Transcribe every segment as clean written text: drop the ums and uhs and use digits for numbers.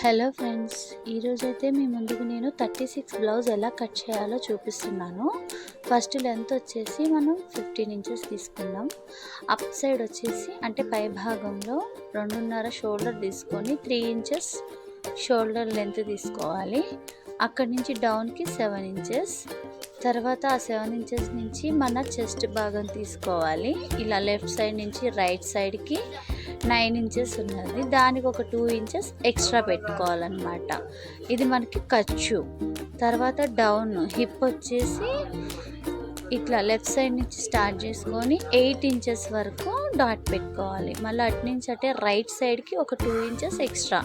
Hello friends, ఈరోజైతే మీ ముందుకు నేను 36 బ్లౌజ్ ఎలా కట్ చేయాలో చూపిస్తున్నాను. ఫస్ట్ లెంత్ వచ్చేసి మనం 15 ఇంచెస్ తీసుకుందాం. అప్ సైడ్ వచ్చేసి అంటే పై భాగంలో 2.5 షోల్డర్ తీసుకొని 3 ఇంచెస్ షోల్డర్ లెంత్ తీసుకోవాలి. అక్కడి నుంచి డౌన్కి 7 ఇంచెస్. తర్వాత ఆ 7 ఇంచెస్ నుంచి మన చెస్ట్ భాగం తీసుకోవాలి. ఇలా లెఫ్ట్ సైడ్ నుంచి రైట్ సైడ్కి 9 ఇంచెస్ ఉన్నది, దానికి ఒక 2 ఇంచెస్ ఎక్స్ట్రా పెట్టుకోవాలన్నమాట. ఇది మనకి ఖర్చు. తర్వాత డౌన్ హిప్ వచ్చేసి ఇట్లా లెఫ్ట్ సైడ్ నుంచి స్టార్ట్ చేసుకొని 8 ఇంచెస్ వరకు డాట్ పెట్టుకోవాలి. మళ్ళీ అటు నుంచి అంటే రైట్ సైడ్కి ఒక 2 ఇంచెస్ ఎక్స్ట్రా,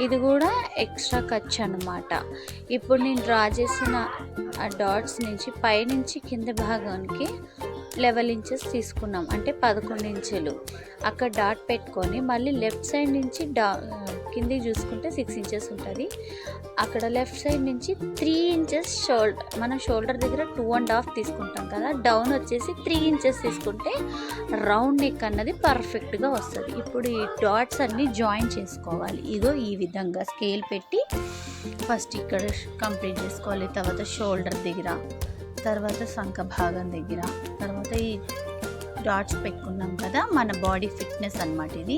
ఇది కూడా ఎక్స్ట్రా ఖర్చు అన్నమాట. ఇప్పుడు నేను డ్రా చేసిన ఆ డాట్స్ నుంచి పైనుంచి కింద భాగానికి 11 ఇంచెస్ తీసుకున్నాం, అంటే 11 ఇంచులు. అక్కడ డాట్ పెట్టుకొని మళ్ళీ లెఫ్ట్ సైడ్ నుంచి కిందికి చూసుకుంటే 6 ఇంచెస్ ఉంటుంది. అక్కడ లెఫ్ట్ సైడ్ నుంచి 3 ఇంచెస్ మనం షోల్డర్ దగ్గర 2.5 తీసుకుంటాం కదా, డౌన్ వచ్చేసి 3 ఇంచెస్ తీసుకుంటే రౌండ్ నెక్ అన్నది పర్ఫెక్ట్గా వస్తుంది. ఇప్పుడు ఈ డాట్స్ అన్నీ జాయిన్ చేసుకోవాలి. ఇగో ఈ విధంగా స్కేల్ పెట్టి ఫస్ట్ ఇక్కడ కంప్లీట్ చేసుకోవాలి. తర్వాత షోల్డర్ దగ్గర, తర్వాత సంఖ భాగం దగ్గర, తర్వాత ఈ డాట్స్ పెట్టుకున్నాం కదా, మన బాడీ ఫిట్నెస్ అన్నమాట ఇది.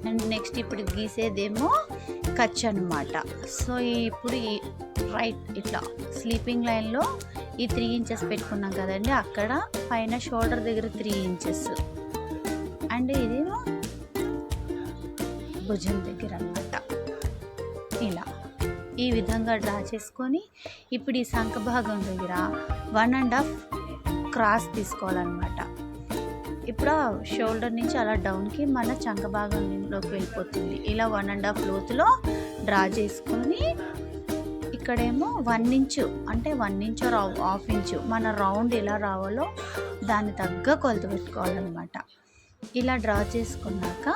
అండ్ నెక్స్ట్ ఇప్పుడు గీసేదేమో ఖర్చు అనమాట. సో ఇప్పుడు ఈ రైట్ ఇట్లా స్లీపింగ్ లైన్లో ఈ 3 ఇంచెస్ పెట్టుకున్నాం కదండి, అక్కడ పైన షోల్డర్ దగ్గర 3 ఇంచెస్ అండ్ ఇది భుజం దగ్గర అన్నమాట. ఇలా ఈ విధంగా డ్రా చేసుకొని ఇప్పుడు ఈ సంఖ భాగం దగ్గర 1.5 క్రాస్ తీసుకోవాలన్నమాట. ఇప్పుడు షోల్డర్ నుంచి అలా డౌన్కి మన చంక భాగంలోకి వెళ్ళిపోతుంది. ఇలా 1.5 లోతులో డ్రా చేసుకొని ఇక్కడేమో 1 ఇంచు అంటే 1 ఇంచు హాఫ్ ఇంచు మన రౌండ్ ఎలా రావాలో దాన్ని తగ్గ కొలత పెట్టుకోవాలన్నమాట. ఇలా డ్రా చేసుకున్నాక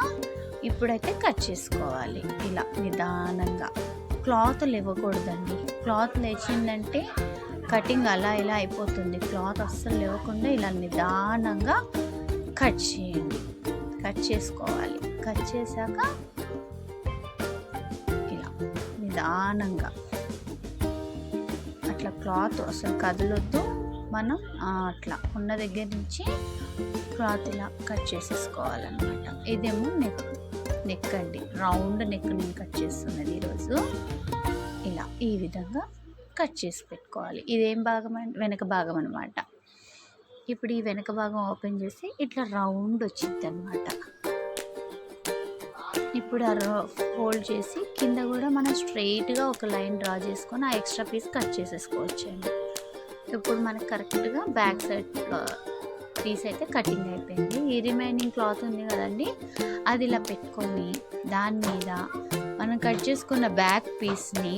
ఇప్పుడైతే కట్ చేసుకోవాలి. ఇలా నిదానంగా, క్లాత్ లేవకూడదండి. క్లాత్ లేచిందంటే కటింగ్ అలా ఇలా అయిపోతుంది. క్లాత్ అస్సలు లేవకుండా ఇలా నిదానంగా కట్ చేయండి. కట్ చేసుకోవాలి. కట్ చేశాక ఇలా నిదానంగా అట్లా క్లాత్ అసలు కదలొద్దు. మనం అట్లా ఉన్న దగ్గర నుంచి క్లాత్ ఇలా కట్ చేసేసుకోవాలన్నమాట. ఇదేమో నెక్ అండి, రౌండ్ నెక్ నేను కట్ చేస్తున్నది ఈరోజు. ఇలా ఈ విధంగా కట్ చేసి పెట్టుకోవాలి. ఇదేం భాగం అంటే వెనక భాగం అనమాట. ఇప్పుడు ఈ వెనక భాగం ఓపెన్ చేసి ఇట్లా రౌండ్ వచ్చింది అనమాట. ఇప్పుడు ఫోల్డ్ చేసి కింద కూడా మనం స్ట్రైట్గా ఒక లైన్ డ్రా చేసుకొని ఆ ఎక్స్ట్రా పీస్ కట్ చేసేసుకోవచ్చు అండి. ఇప్పుడు మనకు కరెక్ట్గా బ్యాక్ సైడ్ పీస్ అయితే కటింగ్ అయిపోయింది. ఈ రిమైనింగ్ క్లాత్ ఉంది కదండి, అది ఇలా పెట్టుకొని దాని మీద మనం కట్ చేసుకున్న బ్యాక్ పీస్ని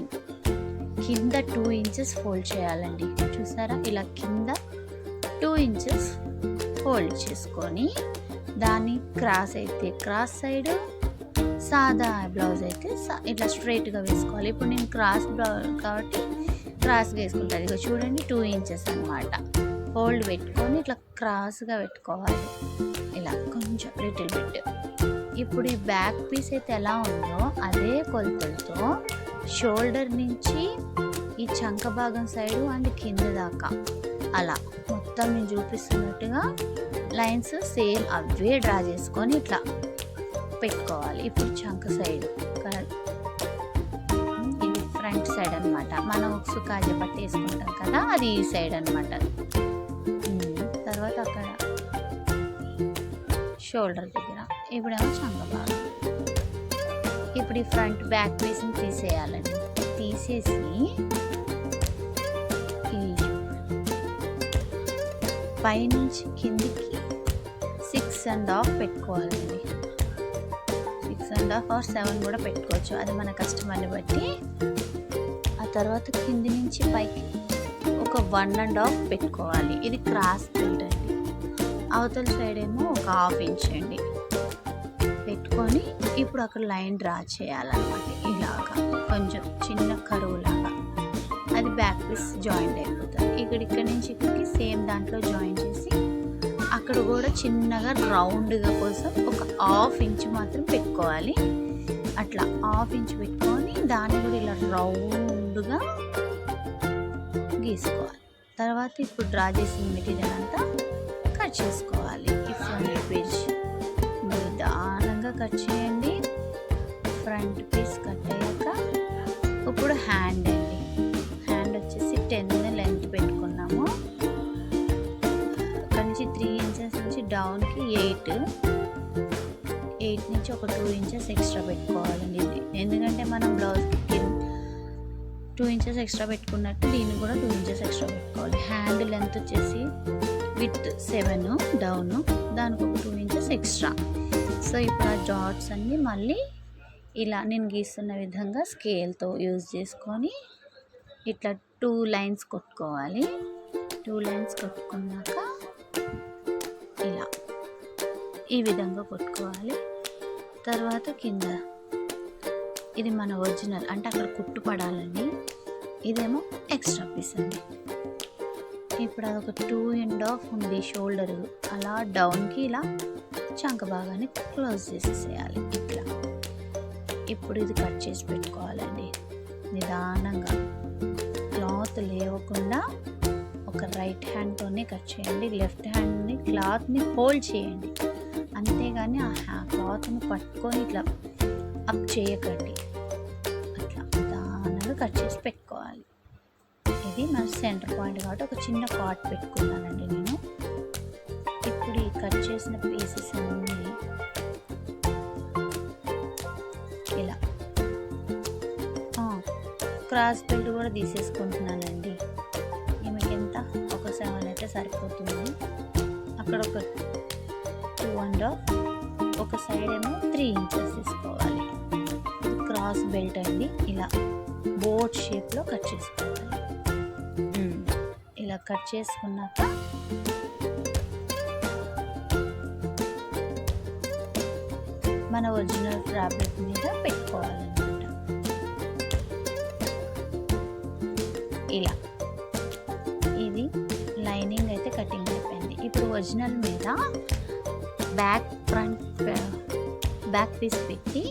కింద 2 ఇంచెస్ ఫోల్డ్ చేయాలండి. చూసారా, ఇలా కింద 2 ఇంచెస్ ఫోల్డ్ చేసుకొని దాన్ని క్రాస్ అయితే క్రాస్ సైడ్, సాదా బ్లౌజ్ అయితే ఇట్లా స్ట్రైట్గా వేసుకోవాలి. ఇప్పుడు నేను క్రాస్ బ్లౌజ్ కాబట్టి క్రాస్గా వేసుకుంటాను. ఇక చూడండి 2 ఇంచెస్ అనమాట. ఫోల్డ్ పెట్టుకొని ఇట్లా క్రాస్గా పెట్టుకోవాలి, ఇలా కొంచెం లిటిల్ బిట్. ఇప్పుడు ఈ బ్యాక్ పీస్ అయితే ఎలా ఉందో అదే కొలతలతో షోల్డర్ నుంచి ఈ చంక భాగం సైడు అండ్ కింద దాకా అలా మొత్తం నేను చూపిస్తున్నట్టుగా లైన్స్ సేమ్ అవే డ్రా చేసుకొని ఇట్లా పెట్టుకోవాలి. ఇప్పుడు చంక సైడ్ ఇది ఫ్రంట్ సైడ్ అనమాట. మనం సుకాజ పట్టి వేసుకుంటాం కదా, అది ఈ సైడ్ అనమాట. తర్వాత అక్కడ షోల్డర్ దగ్గర, ఇప్పుడేమో చంక భాగం. ఇప్పుడు ఈ ఫ్రంట్ బ్యాక్ పీస్ని తీసేయాలండి. తీసేసి పైనుంచి కిందికి 6.5 పెట్టుకోవాలండి. 6.5 or 7 కూడా పెట్టుకోవచ్చు, అది మన కస్టమర్ని బట్టి. ఆ తర్వాత కింది నుంచి పైకి ఒక 1.5 పెట్టుకోవాలి. ఇది క్రాస్ బెల్ట్ అండి. అవతల సైడ్ ఏమో ఒక 1/2 ఇంచ్ అండి పెట్టుకొని ఇప్పుడు అక్కడ లైన్ డ్రా చేయాలన్నమాట. ఇలాగా కొంచెం చిన్న కరువు లాగా, అది బ్యాక్ పీస్ జాయింట్ అయిపోతుంది. ఇక్కడ నుంచి ఇక్కడికి సేమ్ దాంట్లో జాయిన్ చేసి అక్కడ కూడా చిన్నగా రౌండ్గా కోసం ఒక 1/2 ఇంచ్ మాత్రం పెట్టుకోవాలి. అట్లా 1/2 ఇంచ్ పెట్టుకొని దాన్ని కూడా ఇలా రౌండ్గా గీసుకోవాలి. తర్వాత ఇప్పుడు డ్రా చేసిన మెటీరియల్ అంతా కట్ చేసుకోవాలి. ఈ ఫ్రంట్ పేజ్ నిదానంగా కట్ చేయండి. ఫ్రంట్ పీస్ కట్ అయ్యాక ఇప్పుడు హ్యాండ్ అండి. హ్యాండ్ వచ్చేసి 10 లెంత్ పెట్టుకున్నాము. అక్కడి నుంచి 3 ఇంచెస్ నుంచి డౌన్కి 8 నుంచి ఒక 2 ఇంచెస్ ఎక్స్ట్రా పెట్టుకోవాలండి. ఇది ఎందుకంటే మనం బ్లౌజ్కి 2 ఇంచెస్ ఎక్స్ట్రా పెట్టుకున్నట్టు దీన్ని కూడా 2 ఇంచెస్ ఎక్స్ట్రా పెట్టుకోవాలి. హ్యాండ్ లెంత్ వచ్చేసి విత్ 7 డౌన్, దానికి ఒక 2 ఇంచెస్ ఎక్స్ట్రా. సో ఇప్పుడు ఆ జాట్స్ అన్నీ మళ్ళీ ఇలా నేను గీస్తున్న విధంగా స్కేల్తో యూజ్ చేసుకొని ఇట్లా 2 లైన్స్ కొట్టుకోవాలి. 2 లైన్స్ కొట్టుకున్నాక ఇలా ఈ విధంగా కొట్టుకోవాలి. తర్వాత కింద ఇది మన ఒరిజినల్ అంటే అక్కడ కుట్టు పడాలండి. ఇదేమో ఎక్స్ట్రా పీస్ అండి. ఇప్పుడు అదొక 2.5 ఉంది షోల్డర్, అలా డౌన్కి ఇలా చంక భాగాన్ని క్లోజ్ చేసేసేయాలి ఇట్లా. ఇప్పుడు ఇది కట్ చేసి పెట్టుకోవాలండి నిదానంగా. క్లాత్ లేవకుండా ఒక రైట్ హ్యాండ్తోనే కట్ చేయండి. లెఫ్ట్ హ్యాండ్ని క్లాత్ని హోల్డ్ చేయండి, అంతేగాని ఆ క్లాత్ని పట్టుకొని ఇట్లా అప్ చేయకండి. అట్లా నిదానంగా కట్ చేసి పెట్టుకోవాలి. ఇది మన సెంటర్ పాయింట్ కాబట్టి ఒక చిన్న పార్ట్ పెట్టుకున్నానండి నేను. ఇప్పుడు ఈ కట్ చేసిన పీసెస్ అన్నీ ఇలా క్రాస్ బెల్ట్ కూడా తీసేసుకుంటున్నానండి. ఈమెకి ఎంత ఒక 7 అయితే సరిపోతుంది. అక్కడ ఒక 2.5, ఒక సైడ్ ఏమో 3 ఇంచెస్ తీసుకోవాలి. క్రాస్ బెల్ట్ అండి. ఇలా బోట్ షేప్లో కట్ చేసుకోవాలి. ఇలా కట్ చేసుకున్నాక మన ఒరిజినల్ ఫ్యాబ్రిక్ మీద పెట్టుకోవాలన్నమాట. ఇలా ఇది లైనింగ్ అయితే కటింగ్ అయిపోయింది. ఇప్పుడు ఒరిజినల్ మీద బ్యాక్ పీస్ పెట్టి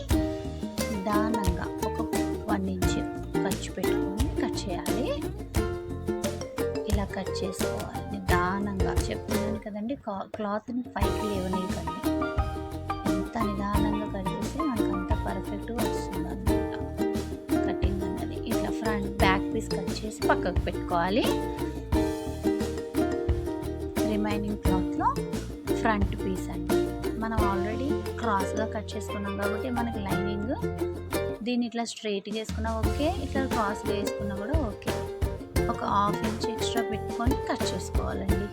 నిదానంగా ఒక 1 ఇంచ్ ఖర్చు పెట్టుకొని కట్ చేయాలి. ఇలా కట్ చేసుకోవాలి నిదానంగా. చెప్తున్నాను కదండి, క్లాత్ని పైకి లేవనీయకండి. అంత నిదానంగా కట్ చేసి మనకు అంత పర్ఫెక్ట్గా వస్తుంది అన్నమాట కటింగ్ అన్నది. ఇట్లా బ్యాక్ పీస్ కట్ చేసి పక్కకు పెట్టుకోవాలి. రిమైనింగ్ క్లాత్లో ఫ్రంట్ పీస్ అండి. మనం ఆల్రెడీ క్రాస్గా కట్ చేసుకున్నాం కాబట్టి మనకి లైనింగ్ దీన్ని ఇట్లా స్ట్రైట్గా వేసుకున్నా ఓకే, ఇట్లా క్రాస్గా వేసుకున్నా కూడా ఓకే. ఒక 1/2 ఇంచ్ ఎక్స్ట్రా పెట్టుకొని కట్ చేసుకోవాలండి.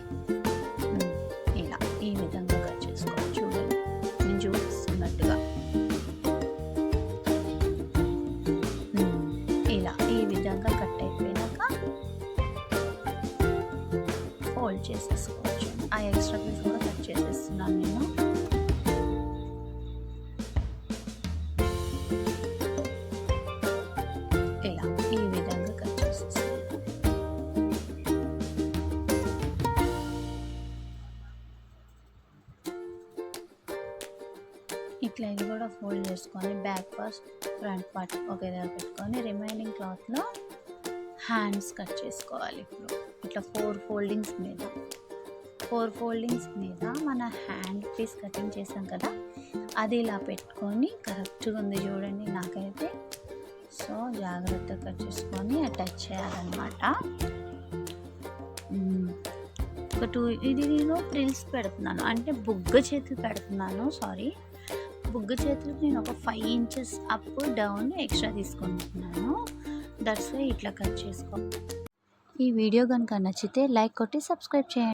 ఇలా ఈ విధంగా కట్ చేసుకోవాలి. చూడండి నేను చూపిస్తున్నట్టుగా ఇలా ఈ విధంగా కట్ అయిపోయినాక ఫోల్డ్ చేసేసుకోవచ్చు. ఆ ఎక్స్ట్రా పీస్ కూడా కట్ చేసేస్తున్నాను నేను. ఇలా ఈ విధంగా కట్ చేసేస్తాను. ఇట్లా ఇది కూడా ఫోల్డ్ చేసుకొని back part front part okay దగ్గర పెట్టుకొని రిమైనింగ్ క్లాత్లో హ్యాండ్స్ కట్ చేసుకోవాలి. ఇప్పుడు ఇట్లా 4 ఫోల్డింగ్స్ మీద మన హ్యాండ్ పీస్ కటింగ్ చేసాం కదా, అది ఇలా పెట్టుకొని కరెక్ట్గా ఉంది చూడండి నాకైతే. సో జాగ్రత్తగా కట్ చేసుకొని అటాచ్ చేయాలన్నమాట. ఒక 2 ఇది నేను ఫ్రిల్స్ పెడుతున్నాను, అంటే బుగ్గ చేతులు పెడుతున్నాను. బుగ్గ చేతులకు నేను ఒక 5 ఇంచెస్ అప్ డౌన్ ఎక్స్ట్రా తీసుకుంటున్నాను. దట్స్ వై ఇట్లా కట్ చేసుకో. ఈ వీడియో కనుక నచ్చితే లైక్ కొట్టి సబ్స్క్రైబ్ చేయండి.